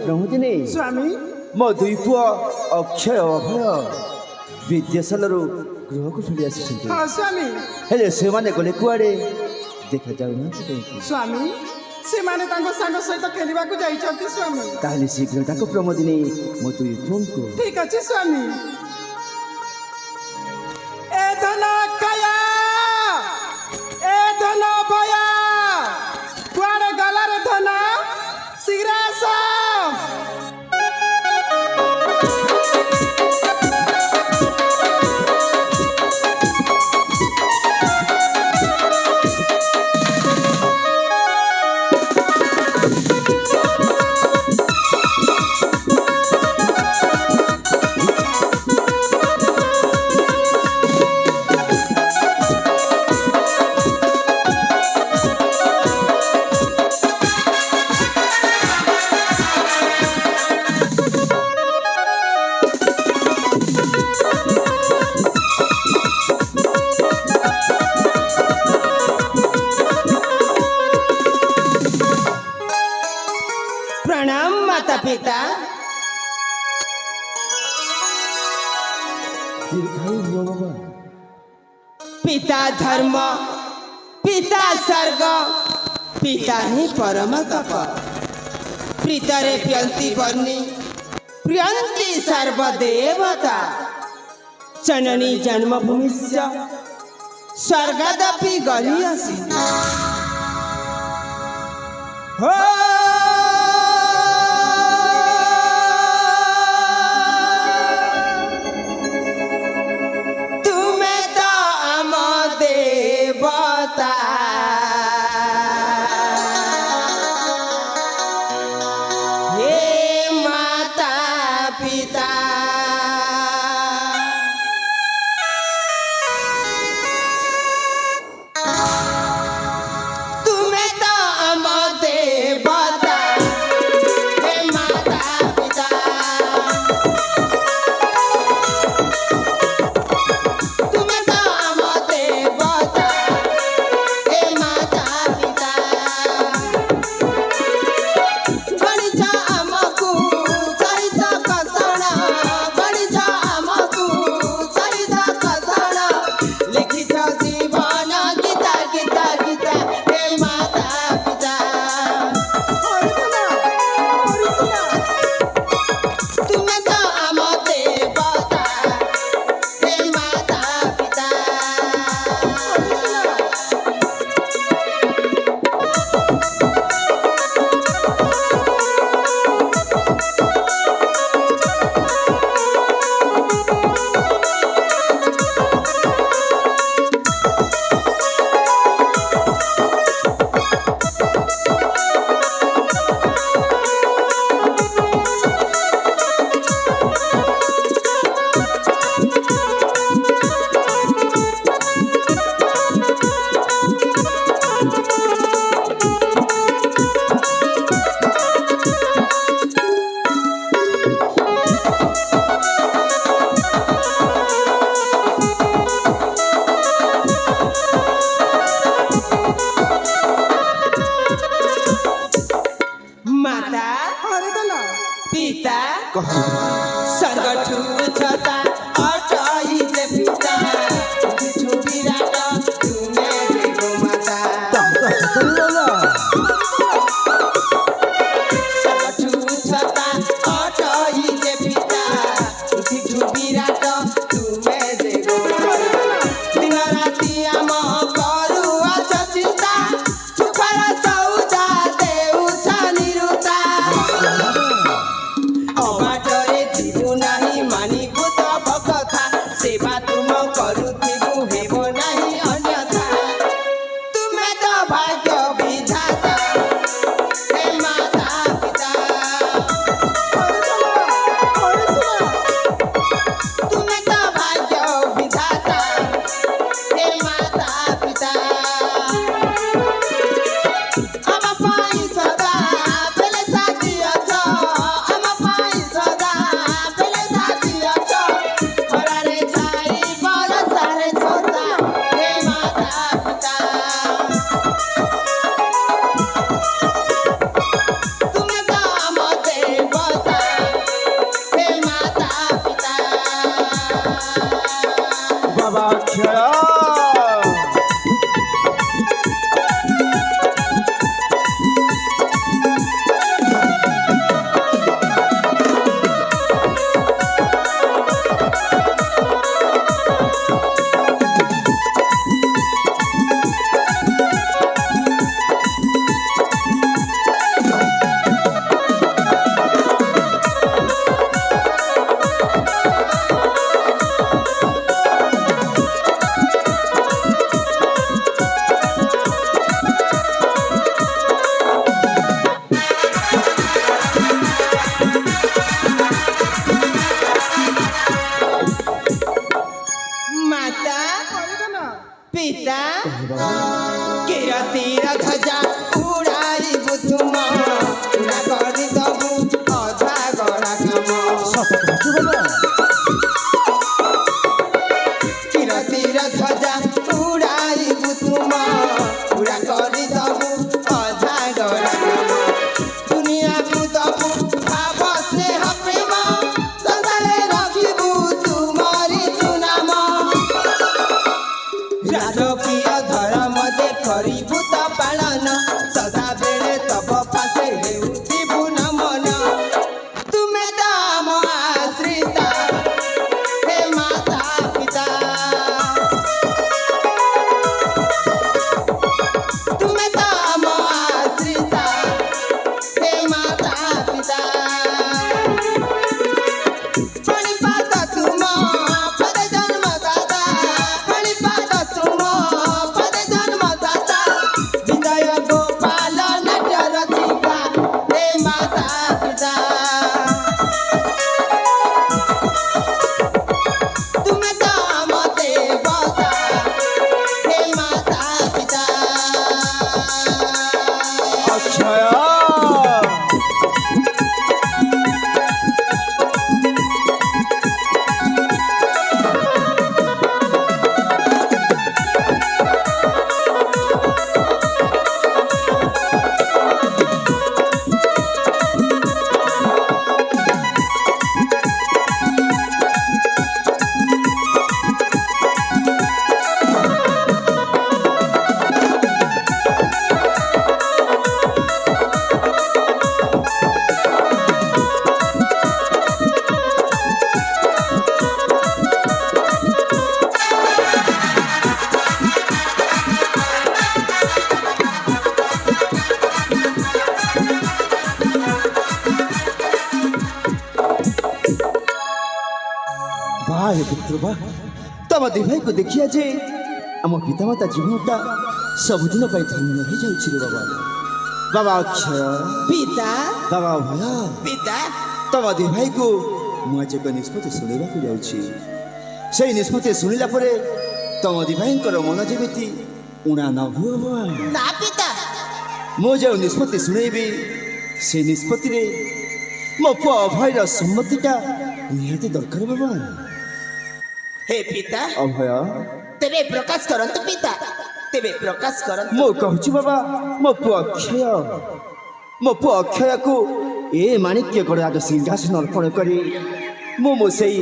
प्रमोदिनी स्वामी मो दुई पुआ अक्षय अभय विद्याशालू गृह को फेरी आसी हाँ स्वामी हेले से माने गले कुआडे देखा जाउ ना स्वामी से माने तांको सांग सहित खेलिबा को जाइछथि स्वामी ताहले शीघ्र ताको प्रमोदिनी मो दुई पुओंको ठीक अछि स्वामी ए धन काया ए धन भया कुआडे गला रे धन शीघ्र आस प्रणाम माता पिता दीर्घायु हुआ बाबा पिता धर्म पिता सर्ग पिता ही परम तप प्रीतरे प्रियंती बन्नी प्रियंती सर्वदेवता जननी जन्मभूमिश्च स्वर्गादपि गरीयसी हो पिता सर्गठु छता अटई जे पिता किछु विराट तुमे देगो माता सर्गठु छता अटई जे पिता किछु विराट तुमे देगो दिन राति आम करू अच चिंता सुखर सौदा देउ छनिरुता अबाटरे जीवु नाही मानी भूत भकथा सेवा तुम करुथिबु हेबो नाही अन्यथा तुमे तो भाग्य विधाता ଅକ୍ଷୟ ବାଃ ପୁତ୍ର ବାଃ ତମ ଦି ଭାଇକୁ ଦେଖିଆ ଯେ ଆମ ପିତାମାତା ଜୀବନଟା ସବୁଦିନ ପାଇଁ ଧନ୍ୟ ହେଇଯାଉଛି ରେ ବାବା। ବାବା ଅକ୍ଷୟ ପିତା ବାବା ଅଭୟ ପିତା ତମ ଦି ଭାଇକୁ ମୁଁ ଆଜି ଏକ ନିଷ୍ପତ୍ତି ଶୁଣାଇବାକୁ ଯାଉଛି। ସେଇ ନିଷ୍ପତ୍ତି ଶୁଣିଲା ପରେ ତମ ଦି ଭାଇଙ୍କର ମନ ଯେମିତି ଉଣା ନ ହୁଅ ବାବା। ନା ପିତା ମୁଁ ଯେଉଁ ନିଷ୍ପତ୍ତି ଶୁଣେଇବି ସେ ନିଷ୍ପତ୍ତିରେ ମୋ ପୁଅ ଅଭୟର ସମ୍ମତିଟା ନିହାତି ଦରକାର ବାବା। ହେ ପିତା ଅଭୟ ତେବେ ପ୍ରକାଶ କରନ୍ତୁ ପିତା ତେବେ ପ୍ରକାଶ କରନ୍ତୁ। ମୁଁ କହୁଛି ବାବା ମୋ ପୁଅ ଅକ୍ଷୟକୁ ଏ ମାଣିକ୍ୟ ଗଡ଼ରାଜ ସିଂହାସନ ଅର୍ପଣ କରି ମୁଁ ସେଇ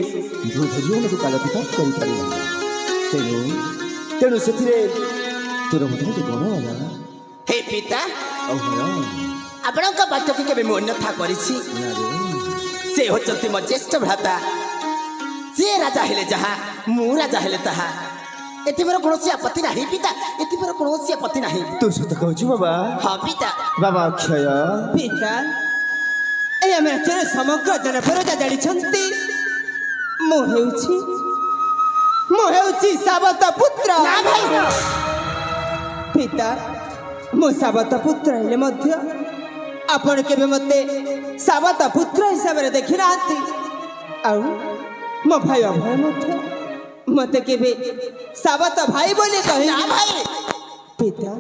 ବୃଦ୍ଧ ଜୀବନକୁ କାଳତିପାତ କରିପାରିବି। ତେଣୁ ସେଥିରେ ତୋର ମତାମତ କ'ଣ ବାବା? ହେ ପିତା ଅଭୟ ଆପଣଙ୍କ ବାକ୍ୟକୁ କେବେ ମୁଁ ଅନ୍ୟଥା କରିଛି? ସେ ହେଉଛନ୍ତି ମୋ ଜ୍ୟେଷ୍ଠ ଭ୍ରାତା। ସିଏ ରାଜା ହେଲେ ଯାହା ମୁଁ ରାଜା ହେଲେ ତାହା। ଏଥିପାଇଁ କୌଣସି ଆପତ୍ତି ନାହିଁ ପିତା ଏଥିପାଇଁ କୌଣସି ଆପତ୍ତି ନାହିଁ। ତୁ ସତ କହୁଛୁ ବାବା? ହଁ ପିତା। ବାବା ଅକ୍ଷୟ ପିତା ଏ ଆମ ରାଜ୍ୟର ସମଗ୍ର ଜନପରଜା ଜାଣିଛନ୍ତି ମୁଁ ହେଉଛି ସାବତ ପୁତ୍ର। ନା ଭାଇ ପିତା ମୁଁ ସାବତ ପୁତ୍ର ହେଲେ ମଧ୍ୟ ଆପଣ କେବେ ମୋତେ ସାବତ ପୁତ୍ର ହିସାବରେ ଦେଖି ନାହାନ୍ତି। ଆଉ ମୋ ଭାଇ ଅଭୟ ମଧ୍ୟ ମୋତେ କେବେ ସାବତ ଭାଇ ବୋଲି କହି। ନା ଭାଇ ପିତା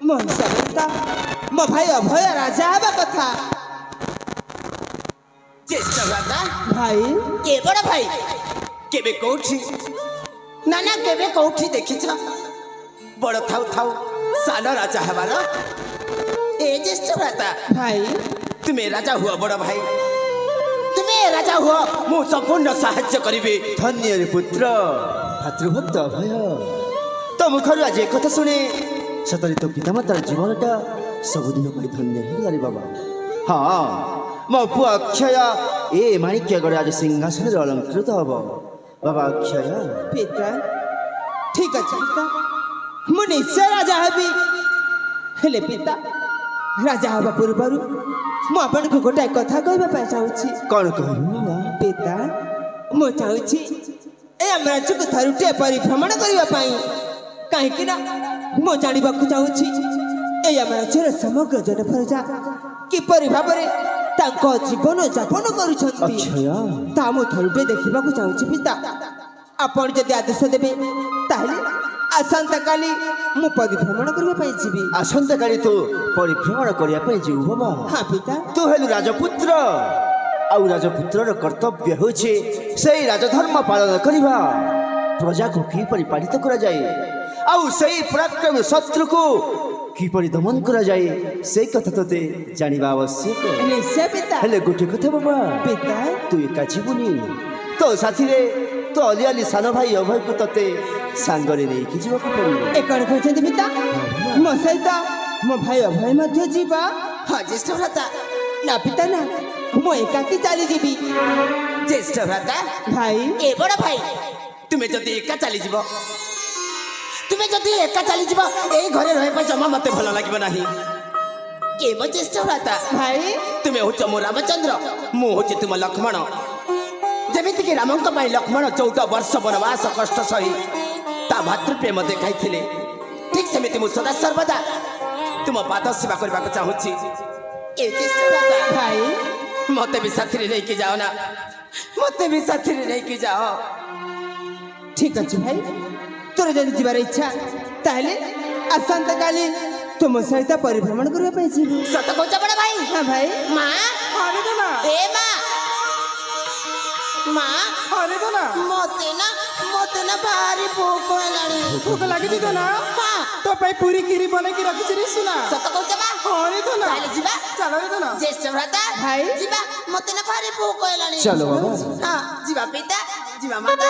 ମୋ ହିସାବରେ ତ ମୋ ଭାଇ ଅଭୟ ରାଜା ହେବା କଥା। ଜ୍ୟେଷ୍ଠ ଭ୍ରାତା ଭାଇ ଏ ବଡ଼ ଭାଇ କେବେ କୋଉଠି ନା କେବେ କୋଉଠି ଦେଖିଛ ବଡ଼ ଥାଉ ଥାଉ ସାନ ରାଜା ହେବାର? ଏ ଜ୍ୟେଷ୍ଠ ଭ୍ରାତା ଭାଇ ତୁମେ ରାଜା ହୁଅ ବଡ଼ ଭାଇ ତୁମେ ରାଜା ହୁଅ ମୁଁ ସମ୍ପୂର୍ଣ୍ଣ ସାହାଯ୍ୟ କରିବି। ଧନ୍ୟରେ ପୁତ୍ର ଭାତୃଭକ୍ତ ଅଭୟ ତୋ ମୁଖରୁ ଆଜି ଏକଥା ଶୁଣି ସତରେ ତୋ ପିତାମାତାର ଜୀବନଟା ସବୁଦିନ ପାଇଁ ଧନ୍ୟ ହେଇଗଲାରେ ବାବା। ହଁ ମୋ ପୁଅ ଅକ୍ଷୟ ଏ ମାଣିକ୍ୟ ଗଡ଼ରାଜ ସିଂହାସନରେ ଅଳଙ୍କୃତ ହବ ବାବା ଅକ୍ଷୟ। ପିତା ଠିକ ଅଛି ପିତା ମୁଁ ନିଶ୍ଚୟ ରାଜା ହେବି। ହେଲେ ପିତା ରାଜା ହେବା ପୂର୍ବରୁ ମୁଁ ଆପଣଙ୍କୁ ଗୋଟାଏ କଥା କହିବା ପାଇଁ ଚାହୁଁଛି। କ'ଣ କହିବୁ ବାବା? ପିତା ମୁଁ ଚାହୁଁଛି ଏ ଆମ ରାଜ୍ୟକୁ ଥରୁଟିଏ ପରିଭ୍ରମଣ କରିବା ପାଇଁ। କାହିଁକି ନା ମୁଁ ଜାଣିବାକୁ ଚାହୁଁଛି ଏ ଆମ ରାଜ୍ୟର ସମଗ୍ର ଜନପ୍ରଜା କିପରି ଭାବରେ ତାଙ୍କ ଜୀବନ ଯାପନ କରୁଛନ୍ତି ଅକ୍ଷୟ ତାହା ମୁଁ ଥରୁଟିଏ ଦେଖିବାକୁ ଚାହୁଁଛି ପିତା। ଆପଣ ଯଦି ଆଦେଶ ଦେବେ ତାହେଲେ ଆସନ୍ତାକାଲି ମୁଁ ପରିଭ୍ରମଣ କରିବା ପାଇଁ ଯିବି। ଆସନ୍ତାକାଲି ତୁ ପରିଭ୍ରମଣ କରିବା ପାଇଁ ଯିବୁ ବାବା? ହଁ ପିତା। ତୁ ହେଲୁ ରାଜପୁତ୍ର ଆଉ ରାଜପୁତ୍ରର କର୍ତ୍ତବ୍ୟ ହେଉଛି ସେଇ ରାଜଧର୍ମ ପାଳନ କରିବା। ପ୍ରଜାକୁ କିପରି ପାଳିତ କରାଯାଏ ଆଉ ସେଇ ପରାକ୍ରମୀ ଶତ୍ରୁକୁ କିପରି ଦମନ କରାଯାଏ ସେଇ କଥା ତୋତେ ଜାଣିବା ଆବଶ୍ୟକ। ନିଶ୍ଚୟ ପିତା। ହେଲେ ଗୋଟେ କଥା ବାବା ପିତା ତୁ ଏକା ଯିବୁନି ତୋ ସାଥିରେ ତୋ ଅଲିଆଲି ସାନ ଭାଇ ଅଭୟକୁ ତୋତେ ସାଙ୍ଗରେ ନେଇକି ଯିବାକୁ ପଡ଼ିବ। ଏ କ'ଣ କହୁଛନ୍ତି ପିତା? ମୋ ସହିତ ମୋ ଭାଇ ଅଭୟ ମଧ୍ୟ ଯିବ? ହଁ ଜ୍ୟେଷ୍ଠ ଭ୍ରାତା। ନା ପିତା ନା ମୁଁ ଏକାକି ଚାଲିଯିବି। ଜ୍ୟେଷ୍ଠ ଭ୍ରାତା ଭାଇ ଏ ବଡ଼ ଭାଇ ତୁମେ ଯଦି ଏକା ଚାଲିଯିବ ଏଇ ଘରେ ରହିବା ଜମା ମତେ ଭଲ ଲାଗିବ ନାହିଁ। ଏ ମୋ ଜ୍ୟେଷ୍ଠ ଭ୍ରାତା ଭାଇ ତୁମେ ହଉଛ ମୋ ରାମଚନ୍ଦ୍ର ମୁଁ ହଉଛି ତୁମ ଲକ୍ଷ୍ମଣ। ଯେମିତିକି ରାମଙ୍କ ପାଇଁ ଲକ୍ଷ୍ମଣ 14 ବର୍ଷ ବନବାସ କଷ୍ଟ ସହି ତା ଭାତୃପ୍ରେମ ଦେଖାଇଥିଲେ ଠିକ୍ ସେମିତି ମୁଁ ସଦା ସର୍ବଦା ତୁମ ପାଦ ସେବା କରିବାକୁ ଚାହୁଁଛି। ଏ ଜ୍ୟେଷ୍ଠ ଭ୍ରାତା ଭାଇ ମତେ ବି ସାଥିରେ ନେଇକି ଯାଅ ନା ମତେ ବି ସାଥିରେ ନେଇକି ଯାଅ। ଠିକ ଅଛି ଭାଇ ତୋର ଯଦି ଯିବାର ଇଚ୍ଛା ତାହେଲେ ଆସନ୍ତାକାଲି ତୁମ ସହିତ ପରିଭ୍ରମଣ କରିବା ପାଇଁ ଯିବୁ। ସତ କହୁଛ ବଡ଼ ଭାଇ? ହଁ ଭାଇ। ମା ହରିଦ ନା ଏ ମା ମା ହରିଦ ନା ମତେ ନା ଭାରି ଭୋକ ହେଲାଣି। ଭୋକ ଲାଗିଛି ତ ନା? ହଁ ତୋ ପାଇଁ ପୁରୀ କ୍ଷୀରି ବନେଇକି ରଖିଛି ରେ ସୁନା। ସତ କହୁଛ ବା? ହରିଦ ନା ତାହେଲେ ଯିବା। ଚାଲ ରେ ନା ଜ୍ୟେଷ୍ଠ ଭ୍ରାତା ଭାଇ। ଯିବା। ମତେ ନା ଭାରି ଭୋକ ହେଲାଣି। চলো বাবা ହଁ ଯିବା ପିତା ଯିବା ମାତା।